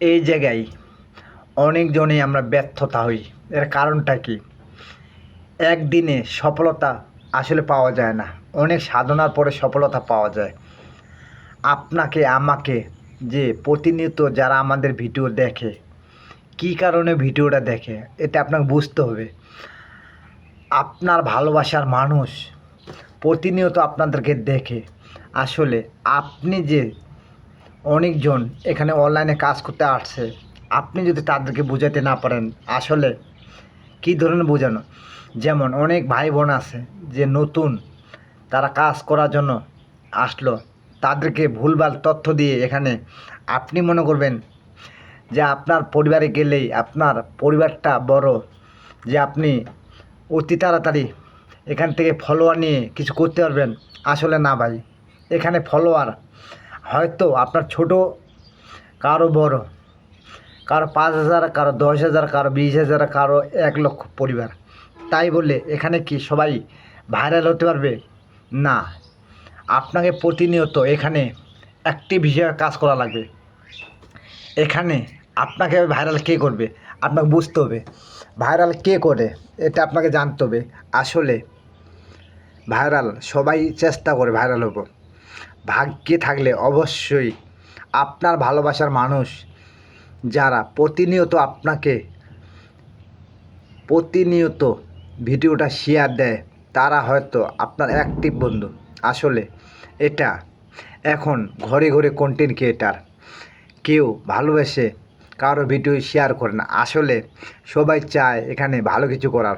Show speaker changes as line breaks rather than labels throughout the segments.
এই জায়গায় অনেকজনই আমরা ব্যর্থতা হই। এর কারণটা কি? একদিনে সফলতা আসলে পাওয়া যায় না। অনেক সাধনার পরে সফলতা পাওয়া যায়। আপনাকে আমাকে যে প্রতিনিয়ত যারা আমাদের ভিডিও দেখে, কী কারণে ভিডিওটা দেখে এটা আপনাকে বুঝতে হবে। আপনার ভালোবাসার মানুষ প্রতিনিয়ত আপনাদেরকে দেখে। আসলে আপনি যে অনেকজন এখানে অনলাইনে কাজ করতে আসছে, আপনি যদি তাদেরকে বোঝাতে না পারেন, আসলে কী ধরনের বোঝানো? যেমন অনেক ভাই বোন আছে যে নতুন, তারা কাজ করার জন্য আসলো, তাদেরকে ভুলভাল তথ্য দিয়ে এখানে আপনি মনে করবেন যে আপনার পরিবারে গেলেই আপনার পরিবারটা বড়, যে আপনি অতি তাড়াতাড়ি এখান থেকে ফলোয়ার নিয়ে কিছু করতে পারবেন। আসলে না ভাই, এখানে ফলোয়ার হয়তো আপনার ছোট, কারো বড়, কারো 5,000, কারো 10,000, কারো 20,000, কারো 1,00,000 পরিবার। তাই বললে এখানে কি সবাই ভাইরাল হতে পারবে? না। আপনাকে প্রতিনিয়ত এখানে অ্যাক্টিভ হিসেবে কাজ করা লাগবে। এখানে আপনাকে ভাইরাল কে করবে আপনাকে বুঝতে হবে। ভাইরাল কে করে এটা আপনাকে জানতে হবে। আসলে ভাইরাল সবাই চেষ্টা করে ভাইরাল হবো, ভাগ্যে থাকলে অবশ্যই আপনার ভালোবাসার মানুষ যারা প্রতিনিয়ত ভিডিওটা শেয়ার দেয়, তারা হয়তো আপনার অ্যাক্টিভ বন্ধু। আসলে এটা এখন ঘরে ঘরে কন্টেন্ট ক্রিয়েটার, কেউ ভালোবেসে কারো ভিডিও শেয়ার করে না। আসলে সবাই চায় এখানে ভালো কিছু করার।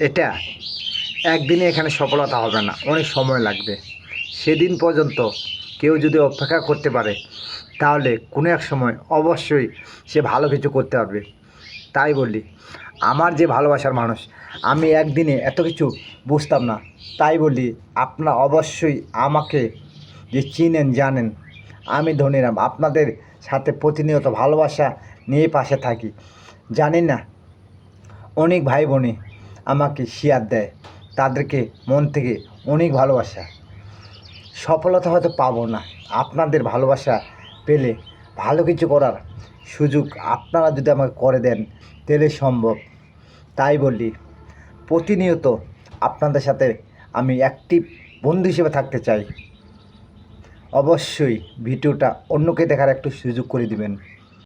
এটা একদিনে এখানে সফলতা হবে না, অনেক সময় লাগবে। সেদিন পর্যন্ত কেউ যদি অপেক্ষা করতে পারে, তাহলে কোনো এক সময় অবশ্যই সে ভালো কিছু করতে পারবে। তাই বলি, আমার যে ভালোবাসার মানুষ, আমি একদিনে এত কিছু বুঝতাম না। তাই বলি, আপনারা অবশ্যই আমাকে যে চিনেন জানেন, আমি ধনীরাম আপনাদের সাথে প্রতিনিয়ত ভালোবাসা নিয়ে পাশে থাকি। জানি না, অনেক ভাই বোনে আমাকে শেয়ার দেয়, তাদেরকে মন থেকে অনেক ভালোবাসা। সফলতা হয়তো পাবো না, আপনাদের ভালোবাসা পেলে ভালো কিছু করার সুযোগ আপনারা যদি আমাকে করে দেন, তাহলে সম্ভব। তাই বলি, প্রতিনিয়ত আপনাদের সাথে আমি অ্যাক্টিভ বন্ধু হিসেবে থাকতে চাই। অবশ্যই ভিডিওটা অন্যকে দেখার একটু সুযোগ করে দিবেন।